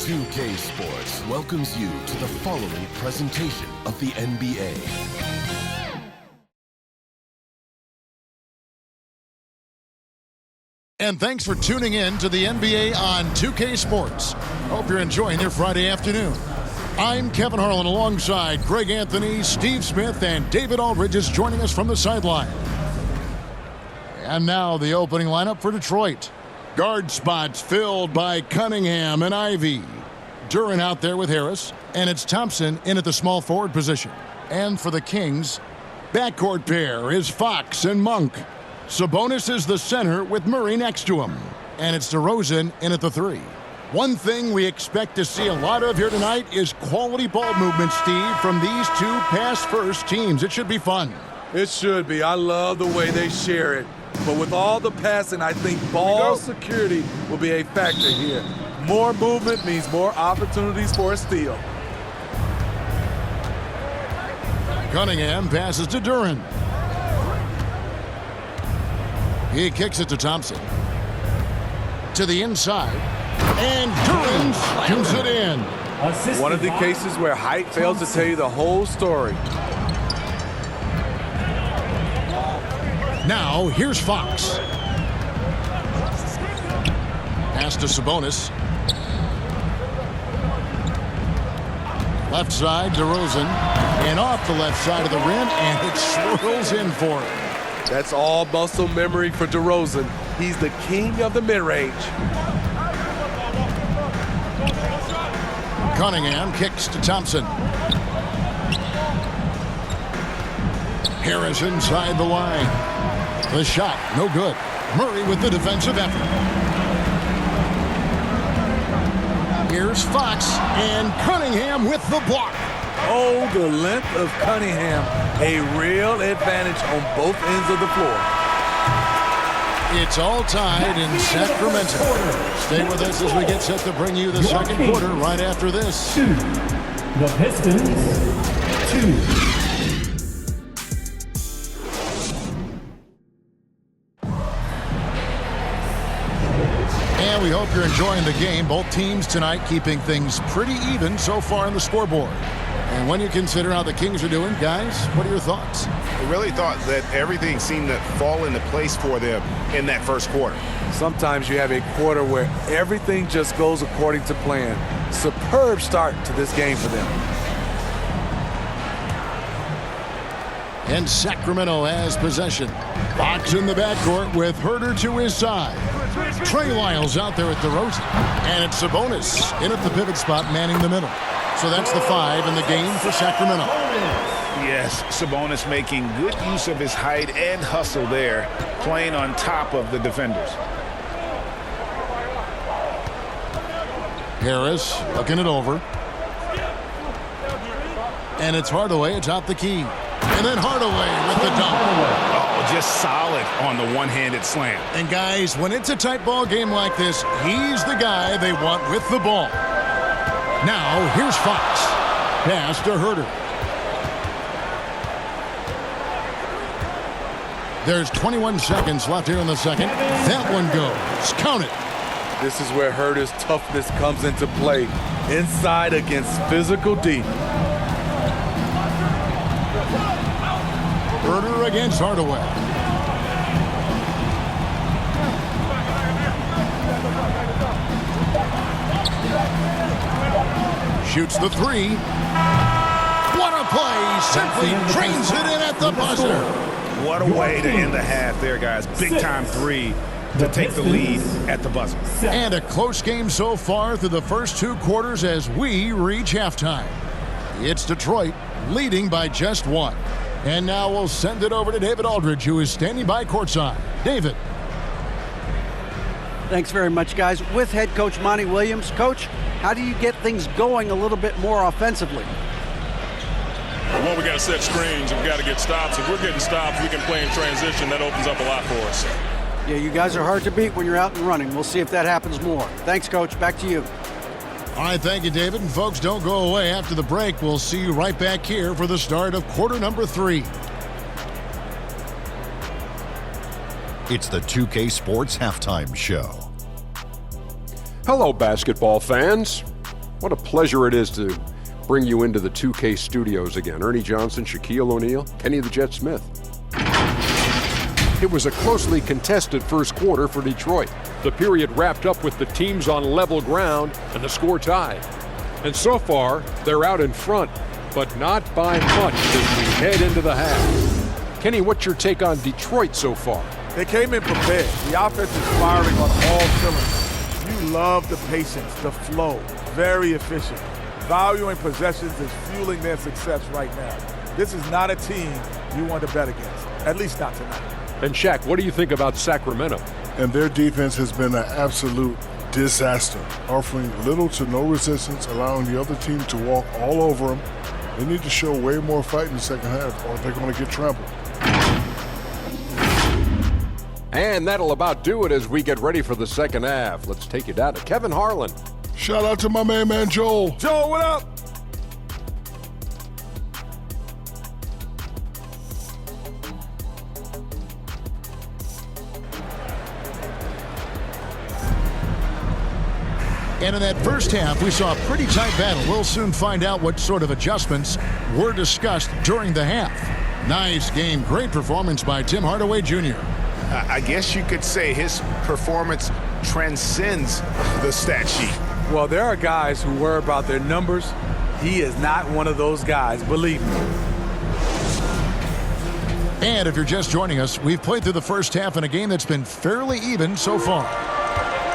2K Sports welcomes you to the following presentation of the NBA. And thanks for tuning in to the NBA on 2K Sports. Hope you're enjoying your Friday afternoon. I'm Kevin Harlan alongside Greg Anthony, Steve Smith, and David Aldridge is joining us from the sideline. And now the opening lineup for Detroit. Guard spots filled by Cunningham and Ivy. Duren out there with Harris, and it's Thompson in at the small forward position. And for the Kings, backcourt pair is Fox and Monk. Sabonis is the center with Murray next to him. And it's DeRozan in at the 3. One thing we expect to see a lot of here tonight is quality ball movement, Steve, from these two pass-first teams. It should be fun. It should be. I love the way they share it. But with all the passing, I think ball security will be a factor here. More movement means more opportunities for a steal. Cunningham passes to Duren. He kicks it to Thompson. To the inside. And Duren slams it in. One of the cases where height fails to tell you the whole story. Now, here's Fox. Pass to Sabonis. Left side, DeRozan. And off the left side of the rim, and it swirls in for him. That's all muscle memory for DeRozan. He's the king of the mid-range. Cunningham kicks to Thompson. Harris inside the line. The shot, no good. Murray with the defensive effort. Here's Fox, and Cunningham with the block. Oh, the length of Cunningham. A real advantage on both ends of the floor. It's all tied in Sacramento. Stay with us as we get set to bring you the second quarter right after this. 2. The Pistons, 2. And we hope you're enjoying the game. Both teams tonight keeping things pretty even so far on the scoreboard. And when you consider how the Kings are doing, guys, what are your thoughts? I really thought that everything seemed to fall into place for them in that first quarter. Sometimes you have a quarter where everything just goes according to plan. Superb start to this game for them. And Sacramento has possession. Fox in the backcourt with Herter to his side. Trey Lyles out there at DeRozan. And it's Sabonis in at the pivot spot, manning the middle. So that's the 5 in the game for Sacramento. Yes, Sabonis making good use of his height and hustle there, playing on top of the defenders. Harris looking it over. And it's Hardaway atop the key. And then Hardaway with the dunk. Oh, just solid on the one-handed slam. And guys, when it's a tight ball game like this, he's the guy they want with the ball. Now, here's Fox. Pass to Herter. There's 21 seconds left here in the second. That one goes. Count it. This is where Herter's toughness comes into play. Inside against physical D. Herter against Hardaway. Shoots the 3. What a play! Simply drains it in at the buzzer. What a way to end the half there, guys. Big-time 3 to take the lead at the buzzer. And a close game so far through the first 2 quarters as we reach halftime. It's Detroit leading by just 1. And now we'll send it over to David Aldridge, who is standing by courtside. David. Thanks very much, guys. With head coach Monty Williams. Coach, how do you get things going a little bit more offensively? Well, we got to set screens. We've got to get stops. If we're getting stops, we can play in transition. That opens up a lot for us. Yeah, you guys are hard to beat when you're out and running. We'll see if that happens more. Thanks, Coach. Back to you. All right, thank you, David. And folks, don't go away. After the break, we'll see you right back here for the start of quarter number 3. It's the 2K Sports Halftime Show. Hello, basketball fans. What a pleasure it is to bring you into the 2K studios again. Ernie Johnson, Shaquille O'Neal, Kenny the Jet Smith. It was a closely contested first quarter for Detroit. The period wrapped up with the teams on level ground and the score tied. And so far, they're out in front, but not by much as we head into the half. Kenny, what's your take on Detroit so far? They came in prepared. The offense is firing on all cylinders. You love the patience, the flow, very efficient. Valuing possessions is fueling their success right now. This is not a team you want to bet against, at least not tonight. And Shaq, what do you think about Sacramento? And their defense has been an absolute disaster, offering little to no resistance, allowing the other team to walk all over them. They need to show way more fight in the second half, or they're going to get trampled. And that'll about do it as we get ready for the second half. Let's take it down to Kevin Harlan. Shout out to my man Joel. Joel, what up? And in that first half, we saw a pretty tight battle. We'll soon find out what sort of adjustments were discussed during the half. Nice game. Great performance by Tim Hardaway Jr. I guess you could say his performance transcends the stat sheet. Well, there are guys who worry about their numbers. He is not one of those guys, believe me. And if you're just joining us, we've played through the first half in a game that's been fairly even so far.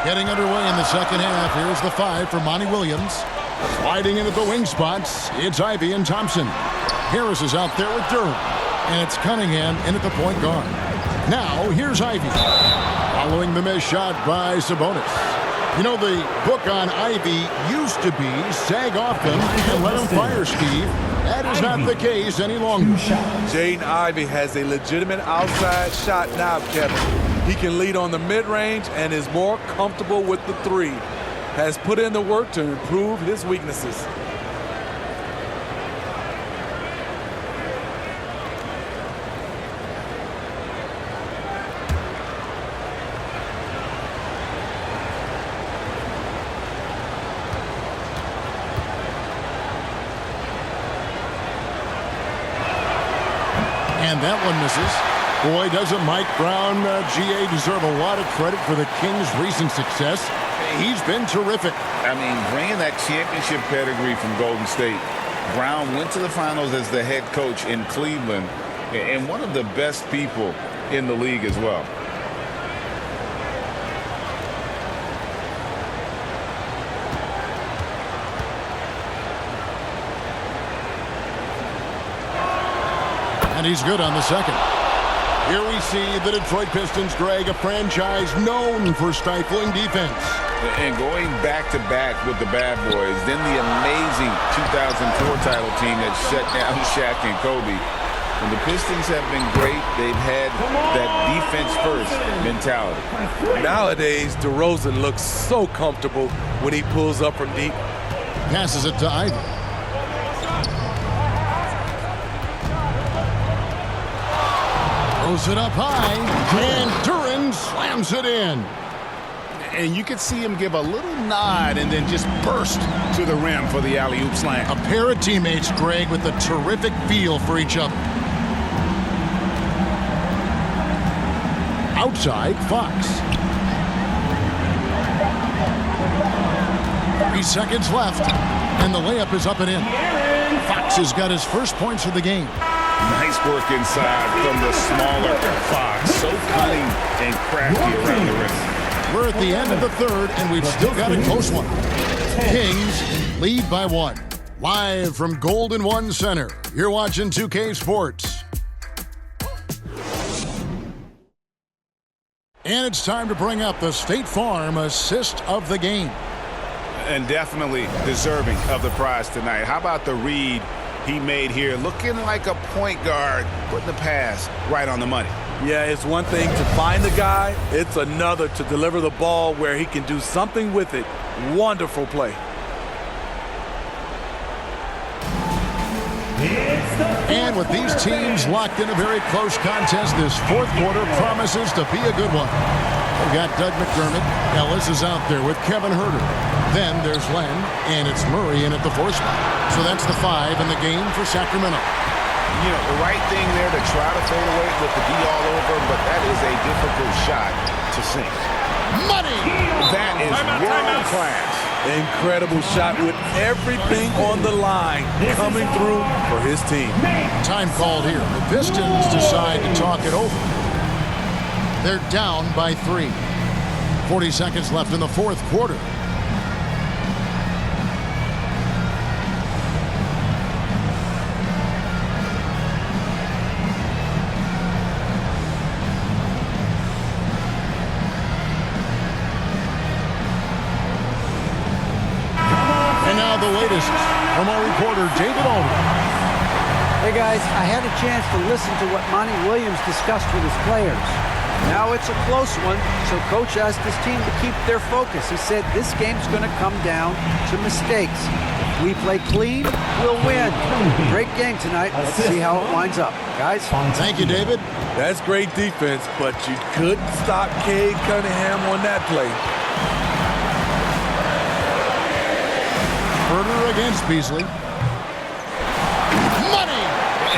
Getting underway in the second half, here's the 5 for Monty Williams. Sliding into the wing spots, it's Ivy and Thompson. Harris is out there with Durham. And it's Cunningham in at the point guard. Now, here's Ivy. Following the missed shot by Sabonis. You know, the book on Ivy used to be sag off him and let him fire, Steve. That is not the case any longer. Jaden Ivey has a legitimate outside shot now, Kevin. He can lead on the mid-range and is more comfortable with the 3. Has put in the work to improve his weaknesses. And that one misses. Boy, doesn't Mike Brown, GA, deserve a lot of credit for the Kings' recent success. He's been terrific. I mean, bringing that championship pedigree from Golden State. Brown went to the finals as the head coach in Cleveland and one of the best people in the league as well. And he's good on the second. Here we see the Detroit Pistons, Greg, a franchise known for stifling defense. And going back-to-back with the bad boys, then the amazing 2004 title team that shut down Shaq and Kobe. And the Pistons have been great. They've had that defense-first mentality. Nowadays, DeRozan looks so comfortable when he pulls up from deep. Passes it to Ivy. Throws it up high, and Duran slams it in. And you could see him give a little nod and then just burst to the rim for the alley-oop slam. A pair of teammates, Greg, with a terrific feel for each other. Outside, Fox. 3 seconds left, and the layup is up and in. Fox has got his first points of the game. Nice work inside from the smaller Fox. So cunning and crafty around the rim. We're at the end of the third, and we've still got a close one. Kings lead by 1. Live from Golden One Center, you're watching 2K Sports. And it's time to bring up the State Farm assist of the game. And definitely deserving of the prize tonight. How about the read he made here? Looking like a point guard, putting the pass right on the money. Yeah, it's one thing to find the guy. It's another to deliver the ball where he can do something with it. Wonderful play. And with these teams locked in a very close contest, this fourth quarter promises to be a good one. We've got Doug McDermott. Ellis is out there with Kevin Herter. Then there's Len, and it's Murray in at the 4 spot. So that's the 5 in the game for Sacramento. You know, the right thing there to try to fade away with the D all over, but that is a difficult shot to sink. Money! That is world class. Incredible shot with everything on the line coming through for his team. Time called here. The Pistons decide to talk it over. They're down by 3. 40 seconds left in the 4th quarter. And now the latest from our reporter, David Aldridge. Hey guys, I had a chance to listen to what Monty Williams discussed with his players. Now it's a close one, so Coach asked his team to keep their focus. He said this game's going to come down to mistakes. If we play clean, we'll win. Great game tonight. Let's see how it winds up. Guys? Thank you, David. That's great defense, but you couldn't stop Cade Cunningham on that play. Herter against Beasley. Money!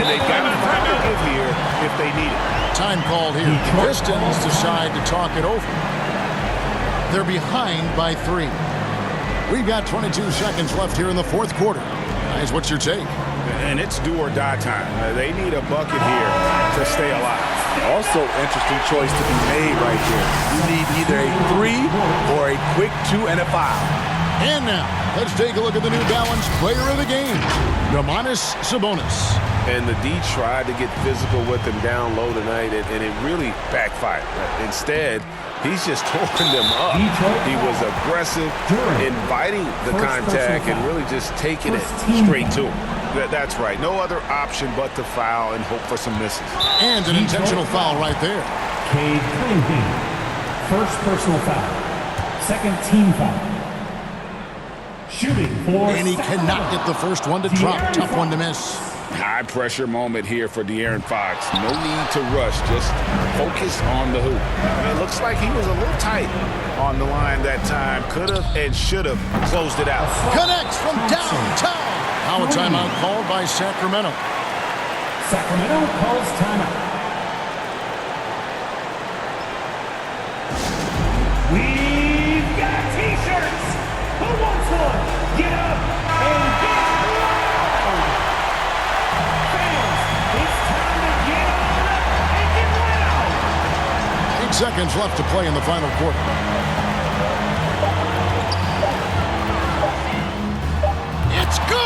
And they've got time to give here if they need it. Time called here. The Pistons decide to talk it over. They're behind by 3. We've got 22 seconds left here in the 4th quarter. Guys, what's your take? And it's do or die time. They need a bucket here to stay alive. Also, interesting choice to be made right here. You need either a 3 or a quick 2 and a foul. And now, let's take a look at the New Balance player of the game, Domantas Sabonis. And the D tried to get physical with him down low tonight, and it really backfired. Instead, he's just tore them up. He was aggressive, inviting the contact, and really just taking it straight to him. That's right. No other option but to foul and hope for some misses. And an intentional foul right there. Cade Cunningham. First personal foul. Second team foul. Shooting for And he cannot get the first one to drop. Tough one to miss. High pressure moment here for De'Aaron Fox. No need to rush, just focus on the hoop. It looks like he was a little tight on the line that time. Could have and should have closed it out. Connects from downtown. Now a timeout called by Sacramento. Sacramento calls timeout. We've got t-shirts. Who wants one? Get up and get loud. Fans, it's time to get on up and get loud. 8 seconds left to play in the final quarter. It's good!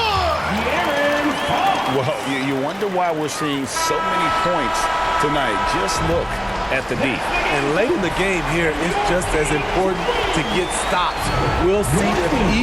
Well, you wonder why we're seeing so many points tonight. Just look at the D. And late in the game here, it's just as important to get stops. We'll see if he